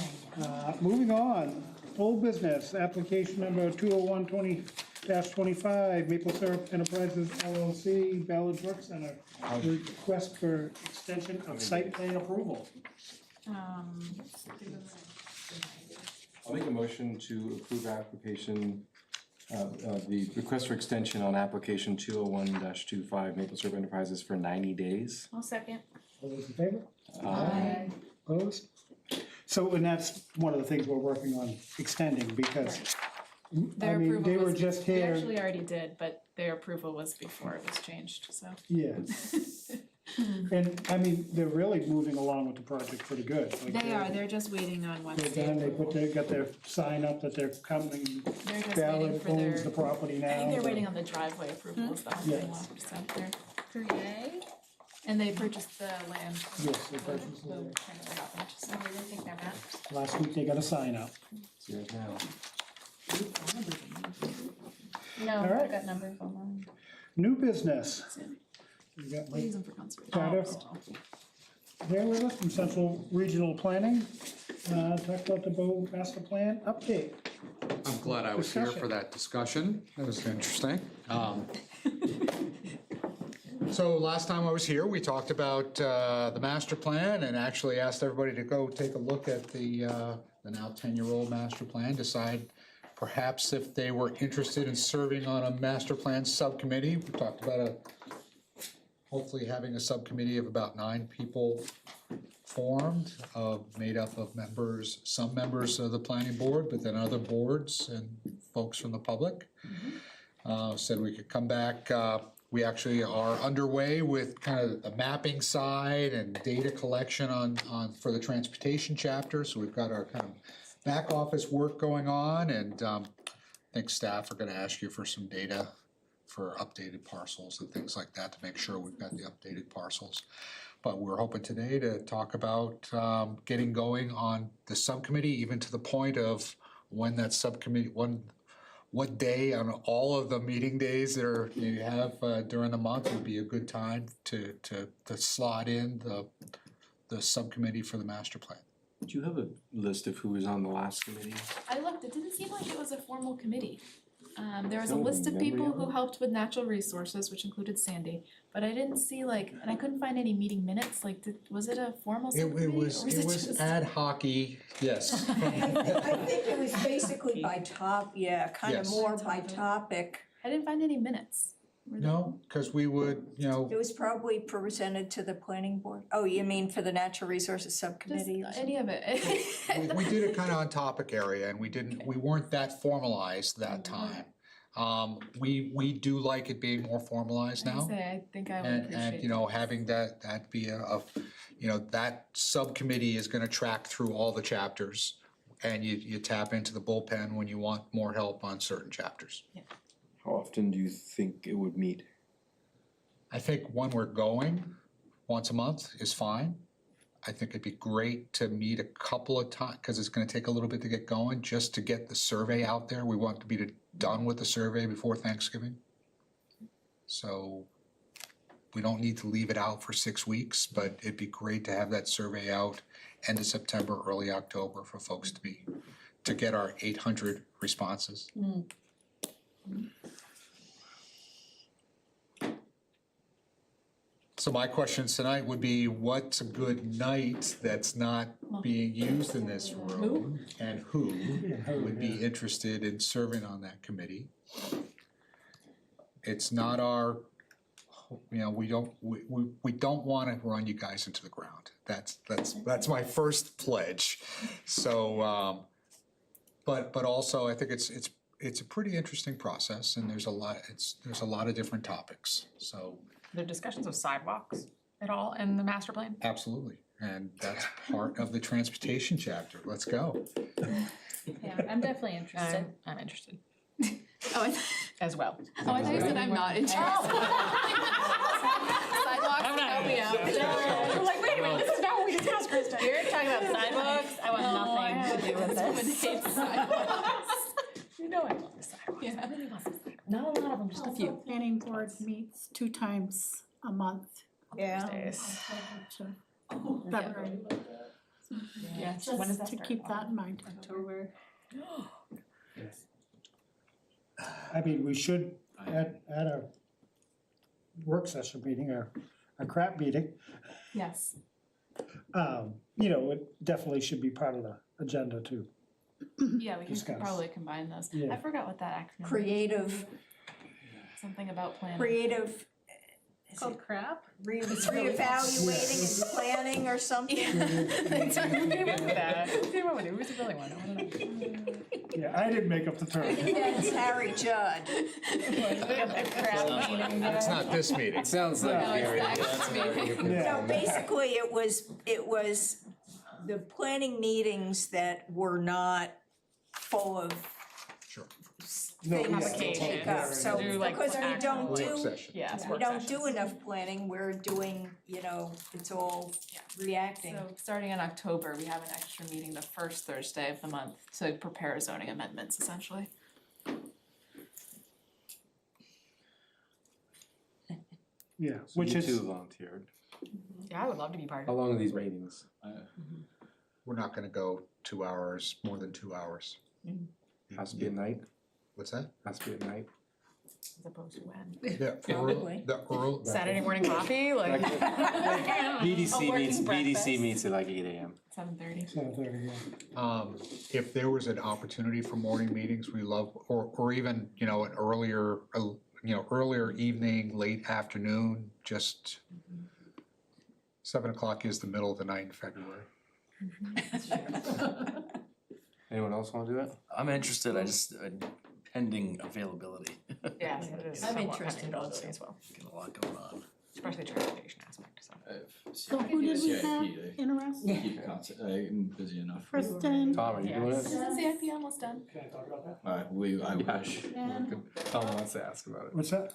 Moving on, old business, application number 20120-25, Maple Syrup Enterprises LLC, Ballard Brook Center. Request for extension of site plan approval. I'll make a motion to approve application, the request for extension on application 201-25 Maple Syrup Enterprises for 90 days. I'll second. All those in favor? Aye. Opposed? So, and that's one of the things we're working on extending, because, I Their mean, they approval were was, just they here, actually already did, but their approval was before it was changed, so. yeah. And, I mean, they're really moving along with the project pretty good. Like, They're just waiting on They're Wednesday. done, got their sign up that they're coming, They're just waiting Ballard for owns their, the property now. I think they're but- waiting on the driveway approvals, the whole thing Yes. left, so they're, Yay. and they purchased the land. Yes, they purchased the The land. kind of happened, so. So we didn't take their maps. Last week they got a sign up. See it now. No, All right. I got numbers online. New business. We got We Mike use them for conservation. Carter there with us from Central Regional Planning. Talk about the Bow Master Plan update. I'm glad I was here Discussion. for that discussion. That was interesting. So last time I was here, we talked about the master plan and actually asked everybody to go take a look at the now 10-year-old master plan, decide perhaps if they were interested in serving on a master plan subcommittee. We talked about hopefully having a subcommittee of about 9 people formed, made up of members, some members of the planning board, but then other boards and folks from the public. Said we could come back, we actually are underway with kind of the mapping side and data collection on for the transportation chapter, so we've got our kind of back office work going on, and I think staff are gonna ask you for some data for updated parcels and things like that to make sure we've got the updated parcels. But we're hoping today to talk about getting going on the subcommittee, even to the point of when that subcommittee, what day on all of the meeting days that are, you have during the month would be a good time to slot in the subcommittee for the master plan. Do you have a list of who was on the last committee? I looked, it didn't seem like it was a formal committee. There was a No list of memory people of who it? helped with natural resources, which included Sandy, but I didn't see like, and I couldn't find any meeting minutes, like, was it a formal subcommittee? It was just- ad hoc-y, yes. I think it was basically by kind of Yes. more by topic. I didn't find any minutes. Were there? No, because we would, It was probably presented to the planning board. Oh, you mean for the natural resources Just subcommittee? or any of it. we did it kind of on topic area, and we weren't that formalized that time. We do like it being more formalized now. I think I would And, appreciate you know, having that be that subcommittee is gonna track through all the chapters. And you tap into the bullpen when you want more help on certain chapters. How often do you think it would meet? I think when we're going, once a month is fine. I think it'd be great to meet a couple of times, cause it's gonna take a little bit to get going, just to get the survey out there. We want to be done with the survey before Thanksgiving. So we don't need to leave it out for 6 weeks, but it'd be great to have that survey out end of September, early October for folks to get our 800 responses. So my questions tonight would be, what's a good night that's not being used in this room? And who would be interested in serving on that committee? It's not our, we don't wanna run you guys into the ground. That's my first pledge. So, but also I think it's a pretty interesting process, and there's a lot of different topics, so. Are there discussions of sidewalks at all in the master plan? Absolutely, and that's part of the transportation chapter, let's go. Yeah, I'm definitely interested. I'm interested Oh, as well. I thought you said I'm not interested. Sidewalks, help me out. We're like, wait a minute, this is not what we discussed, Krista. You're talking about sidewalks, I want nothing to do with This woman this. hates sidewalks. You know I love the sidewalks. Yeah. I really love the sidewalks. Not a lot of them, just a few. Planning board meets 2 times a month. Yeah. Days. February. Yes, Just when does that to start? keep that in mind. October. I mean, we should add a work session meeting or a crap meeting. Yes. It definitely should be part of the agenda too. Yeah, we can Discuss. probably combine those. Yeah. I forgot what that acronym. Creative, Something about planning. creative, It's called crap? reevaluating and planning or something? That's what we came up with that. Who came up with it? Who was the really one? I don't know. Yeah, I didn't make up the term. I think that's Harry Judd. It's not this meeting. It sounds like Gary. No, basically, it was the planning meetings that were not full of Sure. things to take up, so, Do, like, because we don't Work do, session. Yes, we work don't sessions. do enough planning, we're doing, it's all reacting. So starting in October, we have an extra meeting the first Thursday of the month to prepare zoning amendments essentially. Yeah, So which you is, two volunteered. Yeah, I would love to be part How of it. long are these meetings? We're not gonna go 2 hours, more than 2 hours. Has to be at night? What's that? Has to be at night? As opposed to when? Yeah, Probably. Saturday morning coffee, like. BDC A meets, working breakfast. BDC meets at like 8 AM. 7:30. 7:30, yeah. If there was an opportunity for morning meetings, we love, or even, an earlier, earlier evening, late afternoon, just 7 o'clock is the middle of the night in February. Anyone else wanna do it? I'm interested, I just, pending availability. Yeah, it is. I'm somewhat interested pending also. as well, Got a lot going on. especially the transportation aspect, so. So who did we have interested? Keep constant, I'm busy enough. Kristen, Tom, are you doing Yes. it? Is the CIP almost done? Can I talk about that? I wish. Tom wants to ask about it. What's that?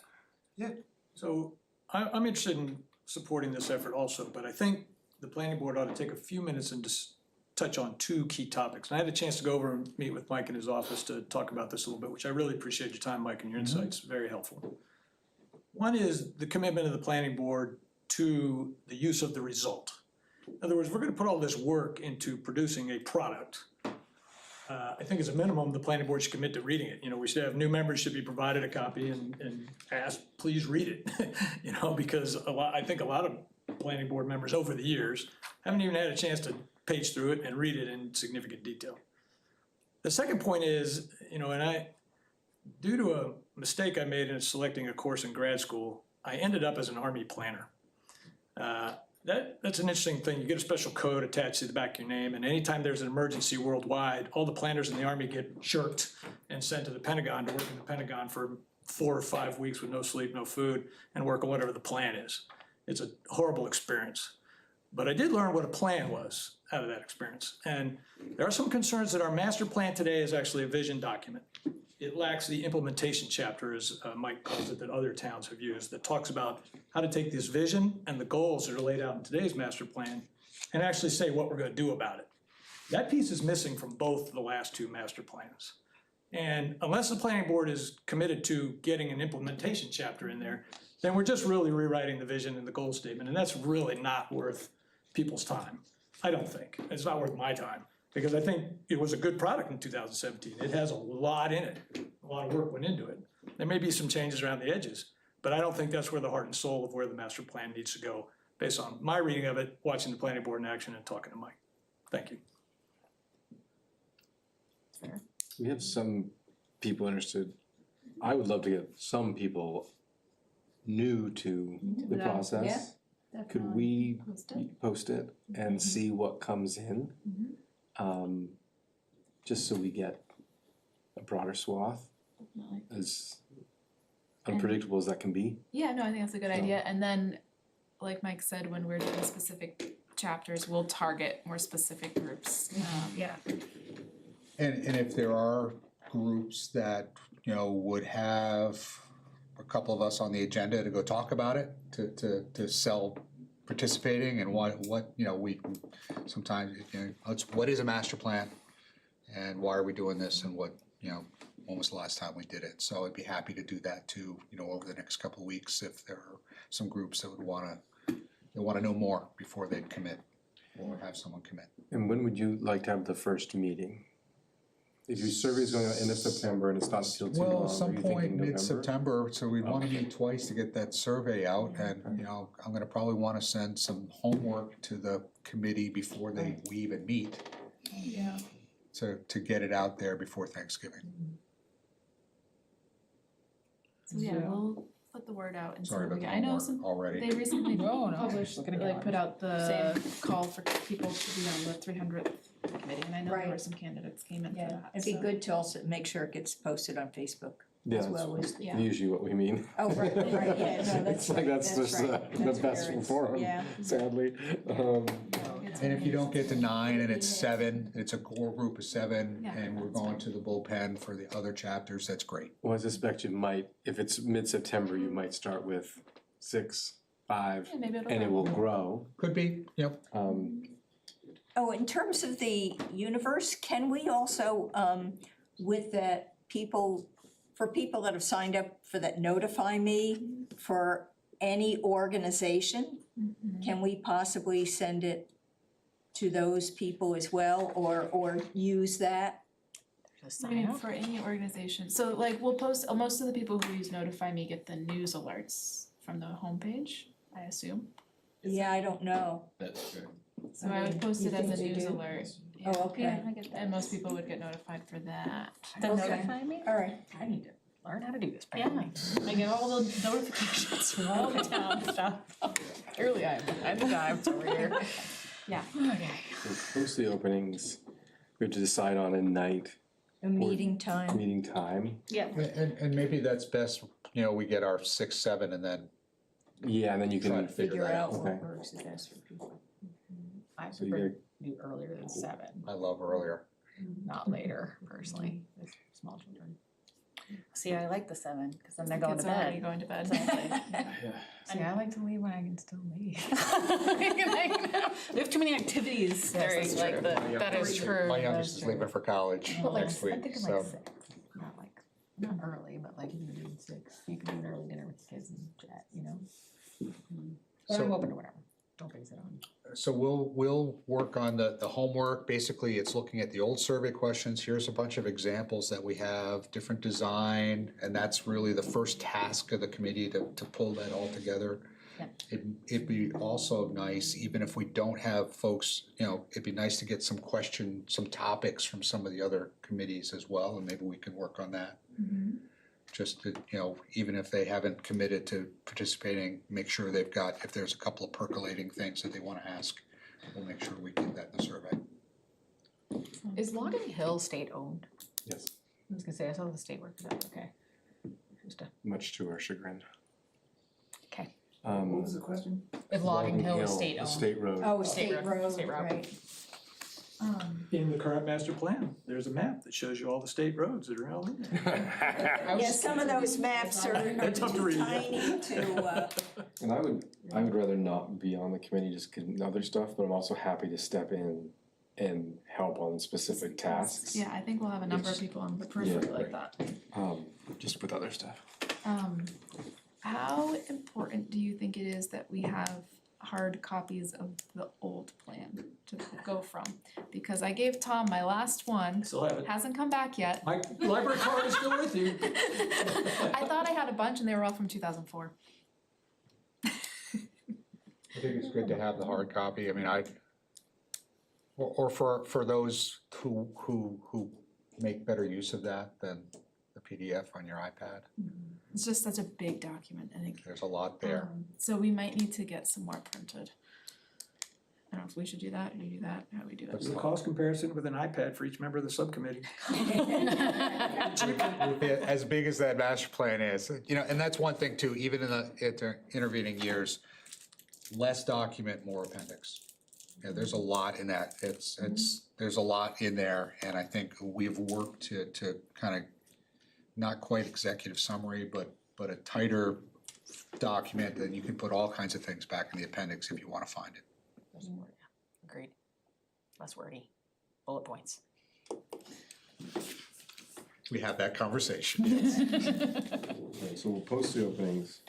So I'm interested in supporting this effort also, but I think the planning board ought to take a few minutes and just touch on two key topics. And I had a chance to go over and meet with Mike in his office to talk about this a little bit, which I really appreciate your time, Mike, and your insights, very helpful. One is the commitment of the planning board to the use of the result. In other words, we're gonna put all this work into producing a product. I think as a minimum, the planning board should commit to reading it. We should have new members should be provided a copy and asked, please read it. Because I think a lot of planning board members over the years haven't even had a chance to page through it and read it in significant detail. The second point is, due to a mistake I made in selecting a course in grad school, I ended up as an Army planner. That's an interesting thing. You get a special code attached to the back of your name, and anytime there's an emergency worldwide, all the planners in the Army get shirked and sent to the Pentagon to work in the Pentagon for 4 or 5 weeks with no sleep, no food, and work on whatever the plan is. It's a horrible experience. But I did learn what a plan was out of that experience. And there are some concerns that our master plan today is actually a vision document. It lacks the implementation chapter, as Mike calls it, that other towns have used, that talks about how to take this vision and the goals that are laid out in today's master plan and actually say what we're gonna do about it. That piece is missing from both the last two master plans. And unless the planning board is committed to getting an implementation chapter in there, then we're just really rewriting the vision and the goal statement, and that's really not worth people's time. I don't think. It's not worth my time, because I think it was a good product in 2017. It has a lot in it. A lot of work went into it. There may be some changes around the edges, but I don't think that's where the heart and soul of where the master plan needs to go, based on my reading of it, watching the planning board in action, and talking to Mike. Thank you. We have some people interested. I would love to get some people new to the process. Could we post it and see what comes in? Just so we get a broader swath, as unpredictable as that can be. Yeah, no, I think that's a good idea. And then, like Mike said, when we're doing specific chapters, we'll target more specific groups. Yeah. And if there are groups that, would have a couple of us on the agenda to go talk about it, to sell participating and what, we sometimes, what is a master plan? And why are we doing this and what, when was the last time we did it? So I'd be happy to do that too, over the next couple of weeks if there are some groups that would wanna know more before they commit or have someone commit. And when would you like to have the first meeting? If your survey is going on end of September and it's not until too long, Well, are some you point thinking November? mid-September, so we'd wanna meet twice to get that survey out, and, I'm gonna probably wanna send some homework to the committee before we even meet. Yeah. to get it out there before Thanksgiving. So yeah, we'll put the word out and see Sorry what we about get. the I know homework some, already. they recently No, no, published, looking at like you. put out the call for people to be on the 300th committee, and I know there were Right. some candidates came in for Yeah, that, it'd be so- good to also make sure it gets posted on Facebook Yeah, as well as. that's Yeah. usually what we mean. Oh, right, yeah, no, that's It's like right, that's that's just right. the That's best where it's- forum, yeah. sadly. And if you don't get to 9 and it's 7, it's a core group of 7, Yeah, and we're going to the bullpen for the other chapters, that's great. Well, I suspect you might, if it's mid-September, you might start with 6, 5, Yeah, maybe it'll and it grow. will grow. Could be, yep. Oh, in terms of the universe, can we also, with that for people that have signed up for that notify me for any organization, can we possibly send it to those people as well, or use that? Just I sign mean, up. for any organization, so like we'll post, most of the people who use Notify Me get the news alerts from the homepage, I assume. Yeah, I don't know. That's good. So I would post You it as think a they news do? alert. Oh, Yeah. okay. Yeah, I get that. And most people would get notified for that. The Okay. notify me? All right. I need to learn how to do this, Yeah, apparently. I get all the notifications from all the town stuff. Clearly I'm behind the times over here. Yeah. Okay. So post the openings, we have to decide on a night, A meeting time. meeting time. Yeah. And maybe that's best, we get our 6, 7, and then Yeah, and then you try can to figure Figure that out out. what Okay. works the best for people. I So you prefer gotta- to do earlier than 7, I love earlier. not later personally, with small children. See, I like the 7, cause then they're going to Kids are already bed. going to bed. See, I like to leave when I can still leave. We have too many activities during that's like true. the. That is true. My that's youngest is true. leaving for college But like, next I'm week, thinking so. like 6, not early, but like you can do 6, you can do an early dinner with the kids and chat, But I'm So- open to whatever, don't base it on. So we'll work on the homework. Basically, it's looking at the old survey questions. Here's a bunch of examples that we have, different design, and that's really the first task of the committee to pull that all together. It'd be also nice, even if we don't have folks, it'd be nice to get some topics from some of the other committees as well, and maybe we can work on that. Just to, even if they haven't committed to participating, make sure they've got, if there's a couple of percolating things that they wanna ask, we'll make sure we get that in the survey. Is Logan Hill state owned? Yes, I was gonna say, I saw the state worked it out, okay. Just a, much to our chagrin. okay. What was the question? If Logging Hill is state the owned. State road. Oh, State state road, road, state road. right. In the current master plan, there's a map that shows you all the state roads that are all in there. Yeah, some of those maps are tough to read, yeah. tiny to, And I would rather not be on the committee just 'cause of other stuff, but I'm also happy to step in and help on specific tasks. Yeah, I think we'll have a number of people on the periphery like that. Just with other stuff. How important do you think it is that we have hard copies of the old plan to go from? Because I gave Tom my last one, Still have it. hasn't come back yet. My library card is still with you. I thought I had a bunch and they were all from 2004. I think it's good to have the hard copy, I mean, or for those who make better use of that than the PDF on your iPad, It's just such a big document, I think. there's a lot there. So we might need to get some more printed. I don't know if we should do that, or you do that, how do we do Do it? a cost comparison with an iPad for each member of the subcommittee. As big as that master plan is, and that's one thing too, even in the intervening years, less document, more appendix. Yeah, there's a lot in that, there's a lot in there, and I think we've worked to kind of, not quite executive summary, but a tighter document that you can put all kinds of things back in the appendix if you wanna find it. Agreed. Less wordy, bullet points. We had that conversation. Okay, so we'll post the openings.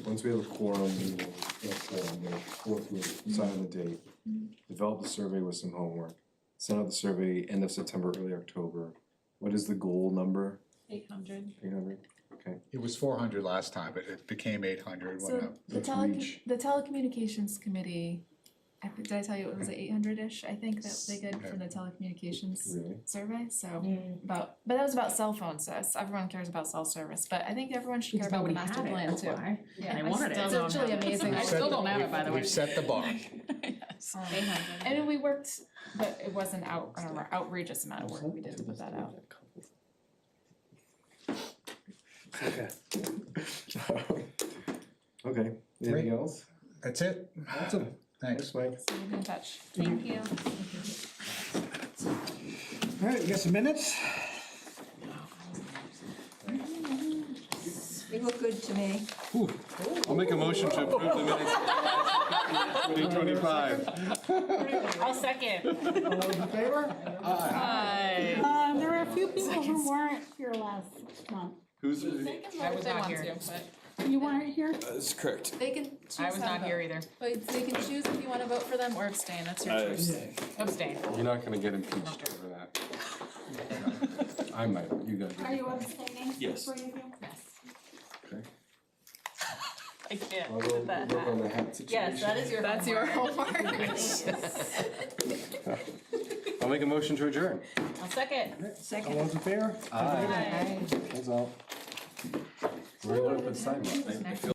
Once we have a quorum, we will, forthwith decide on the date. Develop the survey with some homework. Send out the survey end of September, early October. What is the goal number? 800. 800? Okay. It was 400 last time, but it became 800 when So the Let's reach. telecommunications committee did I tell you it was 800-ish, I think, that they did for the telecommunications survey, so but that was about cell phone service, everyone cares about cell service, but I think everyone should care about the master plan too. Yeah, I I wanted it. It's actually amazing. I still don't have it, by the way. We've set the bar. And we worked, but it wasn't an outrageous amount of work we did to put that out. Okay. Okay, anything else? That's it. Awesome. Thanks. Mike. So we'll be in touch. Thank you. All right, we got some minutes. They look good to me. I'll make a motion to approve the minutes of 2025. I'll second. All those in favor? Aye. There were a few people who weren't here last month. Who's, I was not here. You weren't here? That's correct. They can choose I was how to not here vote. either. But they can choose if you wanna vote for them or abstain, that's your choice. Abstain. you're not gonna get impeached over that. I might, you guys. Are you abstaining? Yes. For you? Okay. I can't I'll with go that work on hat. the hat situation. Yes, that is your That's your homework. I'll make a motion to adjourn. I'll second. Second. All those in favor? Aye. That's all. We're gonna put sidewalk.